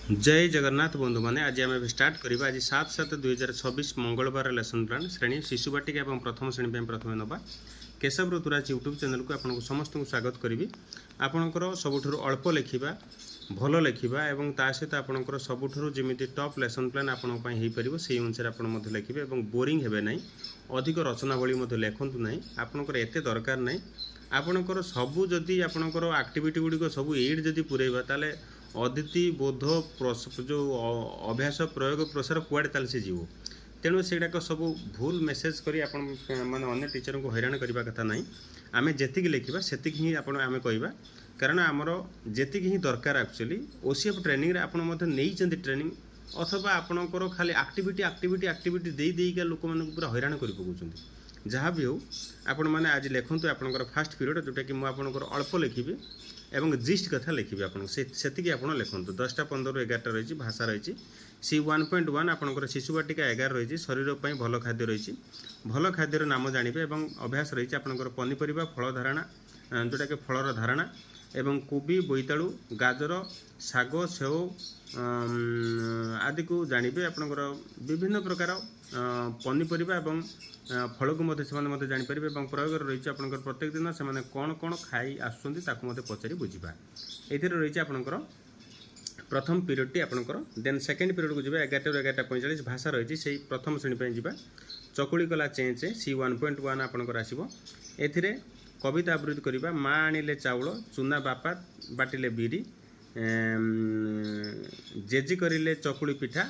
जय जगन्नाथ बंधु मैंने आज आम स्टार्ट करवा आज 7/7/2026 मंगलवार लेसन प्लान श्रेणी शिशु बाटिका और प्रथम श्रेणी प्रथम नवा केशव ऋतुराज यूट्यूब चैनल को आपको समस्त को स्वागत करी आपणकर सबुठ अल्प लिखा भल लिखा और ता सहित आपणकर सबुठ जमी टॉप लेसन प्लान आपंपर से अनुसार आप लिखे और बोरिंग हे ना अधिक रचनावली लिखु ना आपणकर एत दरकार ना आपणकर सबू जदि आपणकर आक्टिविटी गुड़िक सब एड जदि पुरेबा ताले अदिति बोध जो अभ्यास प्रयोग प्रसार कुआड़े ताल से जीव तेणु सेगुड़ाक सब भूल मेसेज करी माने अन्य टीचर को हैरान करने कथा ना आम जी लिखा से ही आम कहवा कारण आमर जी ही दरकार एक्चुअली ओसीएफ ट्रेनिंग आपड़ी ट्रेनिंग अथवा आपणकर खाली आक्टिविटी आक्टिविटी आक्टिविटी देका लोक मानक पूरा हैरान कर पकाउछन्ति जहाँ भी हो आपण मैंने आज लिखुँ आपंकर फास्ट पीरियड जोटा कि मुझे अल्प लिखी एवं जिस्ट कथा लिखी आप लिखुँ 10टा 15 11टा रही भाषा रही सी 1.1 आपंकर शिशु बाटिका 11 रही शरीर पर भल खाद्य रही भल खाद्यर नाम जानवे और अभ्यास रही आपंकर पनीपरिया फल धारणा जोटा कि फलर धारणा एवं कोबी बोईतालु गाजर साग सेव आदि को जानवे आपंकर विभिन्न प्रकार पनीपरिया एवं फल को मत जापर और प्रयोग रही आपंकर प्रत्येक दिन से कौन कौन खाई आसुँच पचारि बुझा ये रही आपंकर प्रथम पीरियड टी आपंकर देन सेकेंड पीरियड को जी 11:11:45 भाषा रही से प्रथम श्रेणी जा चकुड़ी कला चेचे सी 1.1 आपंकर आसो ए कविता आवृत्ति करवा माँ आनिले चाउल चूना बापा बाटिले बीरी जेजी करिले चकुड़ी पिठा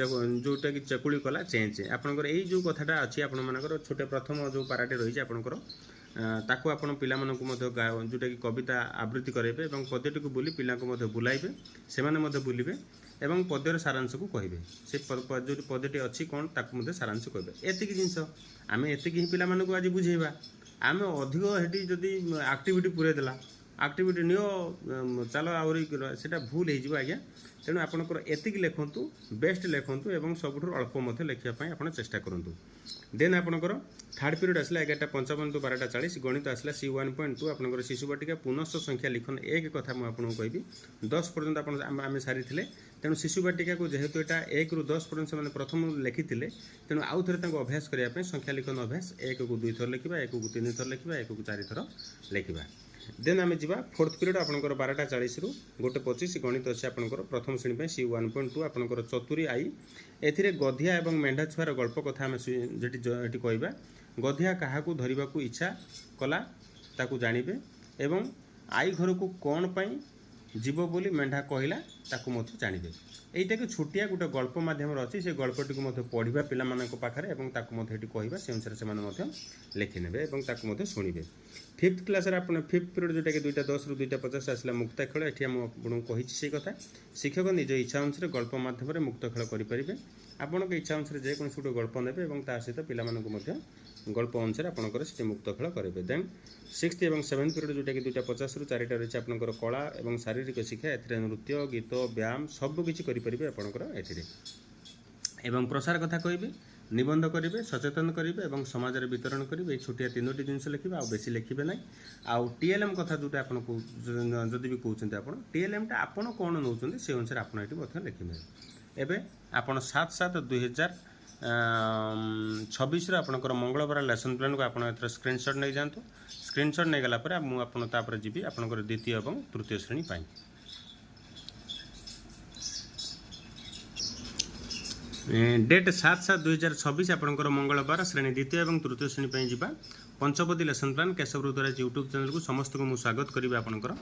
जोटा कि चकुड़ी कला चेचे आपंकर यही जो कथाटा अच्छी आपर छोटे प्रथम जो पाराटे रही आपंकर ताकू आप पिला जोटा कि कविता आवृत्ति करेंगे और पद्यटी को बुली पिला बुलाइबे से बुलिबे एवं पद्यर सारांश को कहे से जो पद्यटी अच्छी कौन ताकू सारांश कहे एतिक जिनस आम एतिक ही पिला आज बुझेबा आम अधिक हेटी जदि आक्टिविटी पूरे देला आक्टिविटी नियो चलो आहरी से भूल हो आज्ञा तेणु आपंकर एतिक लिखु बेस्ट लिखु और सबुठ अल्प लिखापी आप चेष्टा करूँ देन आपंकर थर्ड पीरियड आसला 11:55 to 12:40 गणित आसला सी 1.2 आपंकर शिशु बाटिका पुनश्च संख्या लिखन एक कथा मुझे कहि 10 पर्यंत आम सारी तेणु शिशु बाटिका को जेहेतु यहाँ 1 ରୁ 10 पर्यंत से प्रथम लिखी तेणु आउ थे अभ्यास करने संख्या लिखन अभ्यास 1 को 2 थर लिखा 1 को 3 थर लिखा 1 को 4 थर लिखा देन आम जा फोर्थ पीरियड आपंकर 12:40 ରୁ 1:25 गणित अच्छे आपंकर प्रथम श्रेणी सी 1.2 आपंकर चतुरी आई ए गधिया और मेढ़ा छुआर गल्प कथा आम ये कहवा गधिया क्या धरने को इच्छा कला ताकू जानवे एवं आई घर को कौन पाई जीव बोली मेढ़ा कहला ताकू मत जानवे यहीटा कि छोटिया गोटे गल्प मध्यम अच्छी से गल्पटी को पढ़ा पाखे और कहवा से अनुसार से लिखिने और शुणे फिफ्थ क्लास फिफ्थ पीरियड जोटा कि 2:10 ରୁ 2:50 आसला मुक्ता खेल ये मुझे कही से कथा शिक्षक निज इच्छा अनुसार गल्प मध्यम मुक्त खेल करेंगे आपण इच्छा अनुसार जेको गोटे गल्प ने सहित पिला गल्प अनुसार आपंकर से मुक्त खेल करेंगे देन 6th और 7th पीरियड जोटा कि 2:50 ରୁ 4ଟା रही आपंकर कला और शारीरिक शिक्षा ए नृत्य गीत व्यायाम सबकि करेंगे आपंकर एवं प्रसार कथा कहे निबंध करेंगे सचेतन करेंगे और समाज में वितरण करेंगे छोटिया 3टी जिनस लिखे आ बेसी लिखे ना आउ टीएलएम कथा जोटा आपको जदि भी कहते आप टीएलएमटा आपड़ कौन नौ से अनुसार आप लिखे एवं आप 7/7/2026 आपंकर मंगलवार लेसन प्लान को आप स्क्रीनशॉट नहीं जातु स्क्रीनशॉट नहीं गलापर मुझे जी आपंकर द्वितीय और तृतीय श्रेणी पाई डेट 7/7/2026 आपंकर मंगलवार श्रेणी द्वितीय और तृतीय श्रेणी जा पंचपदी lesson plan Keshav Rituraj YouTube channel को समस्त को मुझे स्वागत करी आपंकर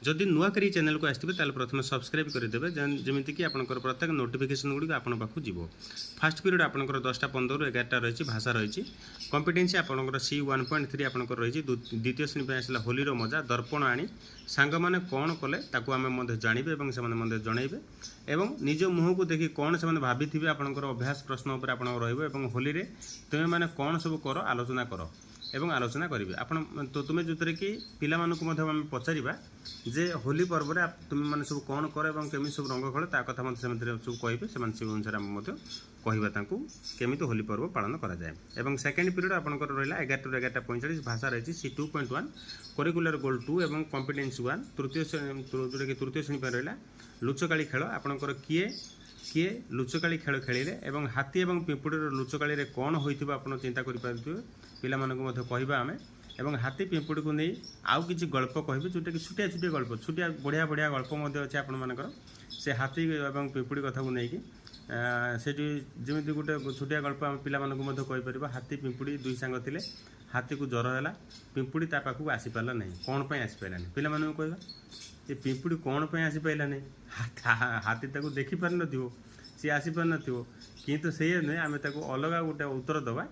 जदि नुआ करी चैनल को आसते प्रथम सब्सक्राइब करदे जमीक आपंकर प्रत्येक नोटिफिकेशन गुड़ी आपण पाखु जीव फास्ट पीरियड आपंकर 10टा 15 ରୁ 11ଟା रही भाषा रही कॉम्पिटेंसी आपंकर सी 1.3 आपंकर रही द्वितीय श्रेणी आसला होलीर मजा दर्पण आनी सांग मैंने कौन कले ताकू आम जानवे और से जनइबे एवं निज मुह को देखि कौन से भाभी थे आपंकर अभ्यास प्रश्न उपर आप होली रे तुम मैंने कौन सब कर आलोचना कर एवं आलोचना करेंगे आप तो तुम्हें जो कि पिला पचारा जे होली पर्व में तुम मैंने सब कौन कर और केमी सब रंग खेल ता कथा सब कहे से अनुसार आम कहवा केमी होली पर्व पालन कराए और सेकेंड पीरियड आपंकर रहा 11 ରୁ 11:45 भाषा रही सी 2.1 करिकुलर गोल 2 और कॉम्पिटेंसी 1 तृतीय जोटा कि तृतीय श्रेणी रहा लुचकाली खेल आपणकर किए किए लुचकाली खेल खेलिले एवं हाथी एवं पिंपुड़ीर लुचकाली रे कौन होइथिबो आपण चिंता करि पारुथिबे पिला मानकु मध्ये कहिबा आमे एवं हाथी पिंपुड़ी को नहीं आउ किछि गल्प कहबे जोटा कि छुटिया छुटिया गल्प छुटिया बढ़िया बढ़िया गल्प मध्ये अछि आपण मानकर से हाथी एवं पिंपुड़ी कथा को नहीं सेठी जेमिति गोटे छुटिया गल्प आम पिला मानकु मध्ये कहि परिबा हाथी पिंपुड़ी दुई सांग थिले हाथी को ज्वर हैला पिंपुड़ी ता पाखु आसी पाला नहीं कौन पय आसी पाला नहीं पिला मानकु कहबा ये पिंपुड़ी कौन पय आसी पाइला नहीं हाथी ताको देखि पार नथिबो सी आसी पार नथिबो किंतु से नहीं आमे ताको अलगा गोटे उत्तर दबा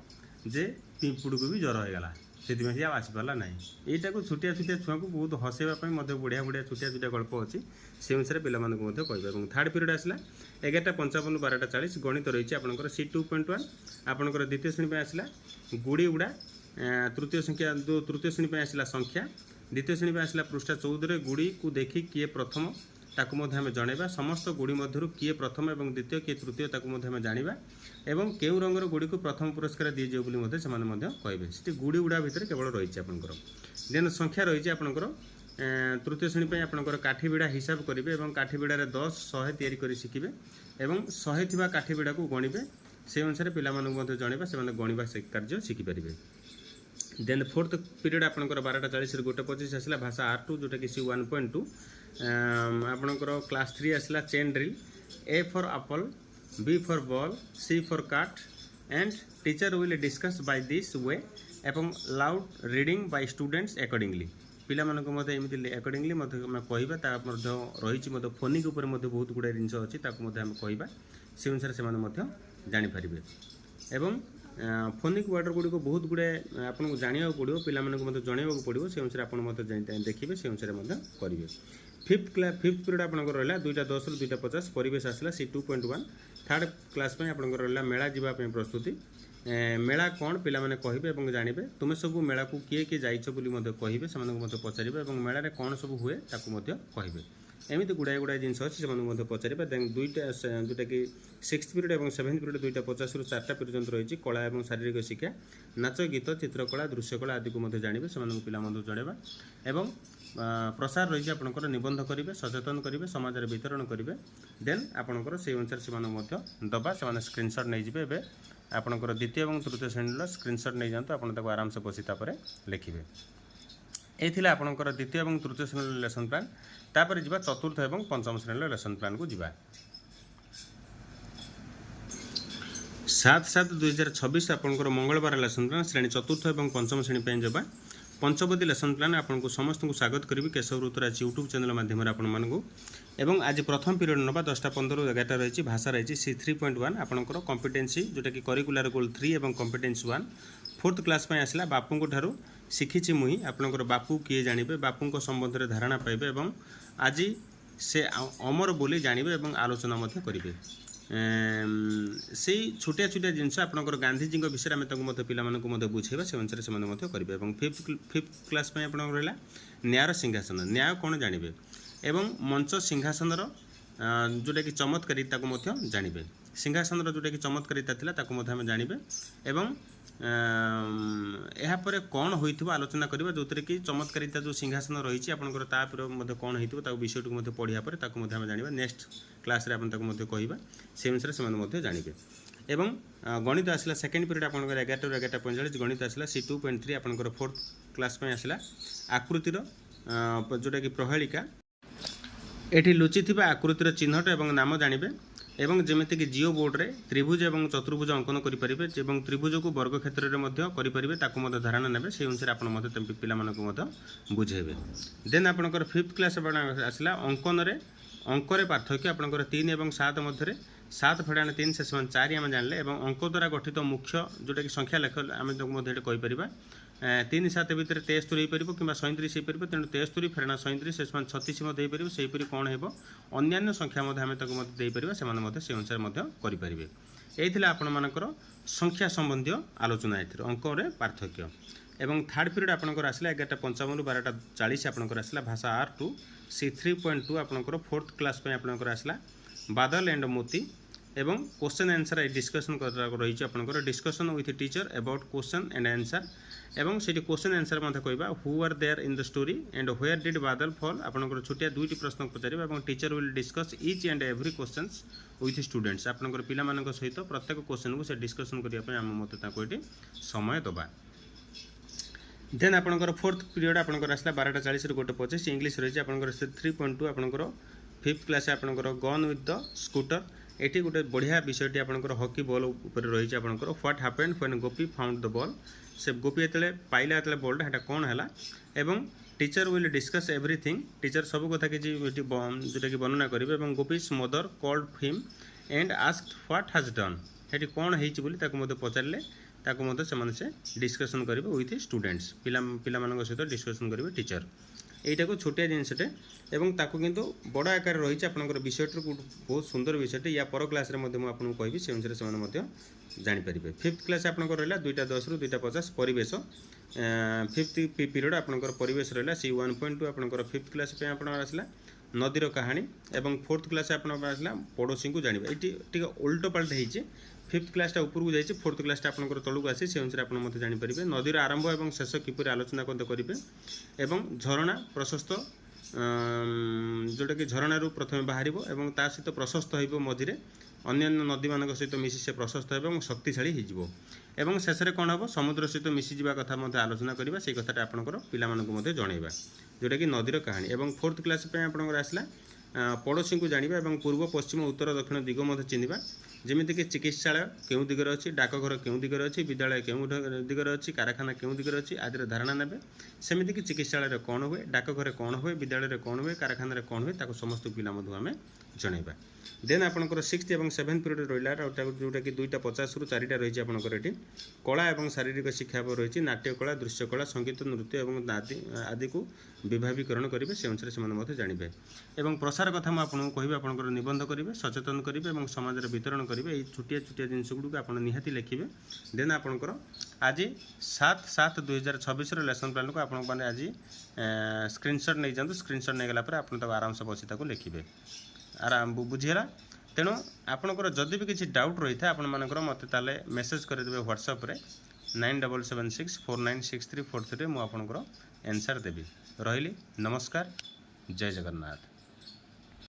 जे पिंपुड़ी को भी ज्वर हो गला से आसी पारा ना यहाँ को छुटिया छुटिया छुआ को बहुत हसैवाई बढ़िया बढ़िया छुटिया छुटिया गल्प अच्छी से अनुसार पे कहवा थर्ड पीरियड आसला 11:55 12:40 गणित रही आपंकर C2.1 आपंकर द्वितीय श्रेणी आसला गुड़ी उड़ा तृतीय संख्या तृतीय श्रेणी आसला संख्या द्वितीय श्रेणी आसला पृष्ठा 14 गुड़ी को देखी किए प्रथम ताकू आम जनइबा समस्त गुड़ी मध्य किए प्रथम और द्वितीय किए तृतीय ताकू जाना एवं केउ रंगर गुड़ी को प्रथम पुरस्कार दी जाए कहे से गुड़ी उड़ा भितर केवल रही आपंकर देन संख्या रही आपंकर तृतीय श्रेणी आपंकर काठी बिड़ा हिसाब करेंगे और काठी बिड़ार 10 100 तैयारी कर शिखिबे एवं 100 थी काठी बिड़ा को गणिबे से अनुसार पे जनइबा से गणिबा कार्य शिखिपारे देन फोर्थ पीरियड आपंकर 12:40 1:25 आसला भाषा R2 जोटा कि C1.2 आपंकर क्लास 3 आसला chain drill A for apple B for ball C for cat and teacher will discuss by this way एवं loud reading by students accordingly पिला मानक मते एमिति अकॉर्डिंगली मते हम कहबा ता मध्य रहिछि मते फोनिक ऊपर मते बहुत गुडा जिंस अछि ताको मते हम कहबा से अनुसार से माने मते जानि परिबे एवं फोनिक वर्ड गुडी को बहुत गुडे आपन को जानिया पड़ो पिला मानक मते जणेबा पड़ो से अनुसार आपन मते देखिबे से अनुसार मते करिवे फिफ्थ पीरियड आपनकर रहला 2:10 2:50 परिवेश आसला C2.1 थर्ड क्लास में आपनकर रहला मेला जीवा पे प्रस्तुति मेला कौन पिला माने कहिबे एवं जानिबे तुमे सब मेला को किए किए जाइछ बोली मते कहिबे से मानक मते पचारिबे एवं मेला रे कौन सब हुए ताकू मते कहिबे एमिति गुड़ाए गुड़ाए जिनस अच्छी से पचारे देन दुईटा कि 6th पीरियड और 7th पीरियड 2:50 ରୁ 4टा पर्यंत रही कला और शारीरिक शिक्षा नाच गीत चित्रकला दृश्यकला आदि को जानवे से पिला जनवा एवं प्रसार रही आपंकर निबंध करेंगे सचेतन करेंगे समाज में वितरण करेंगे देन आपंकर से अनुसार से दबा से स्क्रीनशॉट नहीं जाए आपंकर द्वितीय और तृतीय श्रेणी स्क्रीनशॉट नहीं जातु आप आराम से बसी लिखिए ये आपंकर द्वितीय और तृतीय श्रेणी लेसन प्लान तापर जी चतुर्थ और पंचम श्रेणी लेसन प्लान को जीवा 7/7/2026 आपंकर मंगलवार लेसन प्लान श्रेणी चतुर्थ और पंचम श्रेणी जबा पंचवती लेसन प्लान आपको समस्त को स्वागत करी केशव ऋतुराज यूट्यूब चैनल माध्यम एवं आज प्रथम पीरियड नवा 10:15 11 रही भाषा रही C3.1 आपंकर कॉम्पिटेंसी जोटा कि करिकुलर गोल 3 और कॉम्पिटेंसी 1 फोर्थ क्लास में आसला बापू ठारू शिखी मुई आपंकर बापू किए जानिबे बापू संबंध में धारणा पाइबे एवं आज से अमर बोली जानिबे एवं आलोचना करेंगे से छोटिया छोटिया जिनस आपंकर गांधीजी विषय में मत पे बुझेबा से अनुसार से करेंगे फिफ्थ क्लास में आप रहा न्यायर सिंहासन न्याय कौन जानवे एवं मंच सिंहासन जोटा कि चमत्कारिता को जानवे सिंहासन जोटा कि चमत्कारिता था जानवे एवं यापर कौन हो आलोचना करवा जो कि चमत्कारिता जो सिंहासन रही आपंकर कौन हो विषय को पढ़िया जाना नेक्स्ट क्लास कहवा से अनुसार से जानवे एवं गणित आसला सेकेंड पीरियड आपंकर 11:45 गणित आसला C2.3 आपंकर फोर्थ क्लास में आसला आकृतिर जोटा कि प्रहेलिका एठी लुचि थिबा आकृतिर चिन्हट एवं नाम जानवे एवं जमीती कि जिओ बोर्ड रे त्रिभुज एवं चतुर्भुज अंकन करेंगे एवं त्रिभुज को वर्ग क्षेत्र में करेंगे धारणा ने से अनुसार आप पे बुझेबे देन आपंकर फिफ्थ क्लास आसला अंकन रे अंकर पार्थक्य आपंकर 3 और 7 मध्य 7 फेड़ाण 3 से 4 आम जानले अंक द्वारा गठित मुख्य जोटा कि संख्या लेख आम कहीपर 3 7 भितर 73 हो कि 37 हो पार तेणु 73 फेरणा 37 से 36 हो सेहीपरि कौन हो अन्य संख्या आम देपर से अनुसार करेंगे यही आपर संख्या संबंधी आलोचना अंक पार्थक्य एवं थर्ड पीरियड आपंकर आसला 11:55 12:40 आपंकर आसला भाषा R2 C3.2 आपंकर फोर्थ क्लास में आपंकर आसला बादल एंड मोती एवं क्वेश्चन आंसर डिस्कसन रही आपंकर discussion with teacher about question and answer एवं से क्वेश्चन आंसर मत कहवा who are there in the story and where did Badal fall आपंकर छोटिया दुईटी प्रश्न पचार और teacher will discuss each and every questions with students आपंकर पिला सहित प्रत्येक क्वेश्चन को से डिस्कसन करने आम मत ये समय दबा देन आपंकर फोर्थ पीरियड आपंकर आसला 12:40 ରୁ 1:25 इंग्लिश रही आपंकर 3.2 आपंकर फिफ्थ क्लास आपंकर gun with the scooter eighty गोटे बढ़िया विषयटी आपंकर हॉकी बॉल उपर रही आपंकर what happened when Gopi found the ball से गोपी ये पाइला ये बॉलटा हेटा कौन है एवं teacher will discuss everything teacher सब कथा कि जोटा कि वर्णना करेंगे और gopis mother called him and asked what has done Hattie कौन होती पचारे से डिस्कसन करेंगे विथ स्टूडेंट्स पिला सहित डिस्कसन करेंगे टीचर यहीटा को छोटिया जिनसटे एवं ताकू किंतु बड़ आकार रही आपंकर विषयटी बहुत सुंदर विषयटी या पर क्लास आपको कहबी से अनुसार से जानीपर फिफ्थ क्लास आपंकर रहा 2:10 ରୁ 2:50 परिवेश फिफ्थ पीरियड आपंकर परिवेश रहा सी 1.2 आपंकर फिफ्थ क्लास आप आसला नदीर कहानी एवं फोर्थ क्लास आप आसला पड़ोसी को जाना ये उल्ट पाल्ट होती फिफ्थ क्लासटा उपरको जाइए फोर्थ क्लासटा आपंकर तलू आसी से अनुसार आप मत जानीपर नदीर आरंभ और शेष किपर आलोचना करेंगे एवं झरणा प्रशस्त जोटा कि झरणारू प्रथम बाहर और ता सहित प्रशस्त हो मझे अन्य नदी मान सहित मिसी से प्रशस्त हो शक्तिशाली हो शेष में कौन हम समुद्र सहित मिसीजा कथा आलोचना करवा से कथा आपंकर पिला जनइबा जोटा कि नदीर कहानी और फोर्थ क्लास आपंकर आसला पड़ोसी को जाना और पूर्व पश्चिम उत्तर दक्षिण दिग चिन्हवा जमीक कि चिकित्सालय क्यों दिगरे अच्छी डाकघर क्यों दिगरे अच्छी विद्यालय क्यों दिगरे अच्छी कारखाना क्यों दिगरे अच्छी आदि धारणा ने सेमती कि चिकित्सालय कौन हुए डाकघर कौन हुए विद्यालय कौन हुए कारखाना कौन हुए समस्त पिला आम जनइबा देन आपंकर 6th और 7th पीरियड रहा जोटा कि 2:50 ରୁ 4ଟା रही आपंकर ये कला और शारीरिक शिक्षा रही नाट्यकला दृश्यकला संगीत नृत्य और आदि को विभावीकरण करेंगे से अनुसार से जानिबे एवं प्रसार कथा मुझे कहबी आपंकर निबंध करेंगे सचेतन करेंगे और समाज में वितरण करेंगे ये छुटिया छुटिया जिनस गुड़ आप निहाती लिखे देन आपंकर आज 7/7/2026 लेसन प्लान को आपने आज स्क्रीनशॉट नहीं जातु स्क्रीनशॉट नहीं गला आप आराम से बसी लिखे आराम बुझीगला तेणु आपंकर जदि भी किसी डाउट रही था आपंकर मत मेसेज करदे व्हाट्सएप रे 9776496343 मुझे आपंकर आंसर देवी रही नमस्कार जय जगन्नाथ।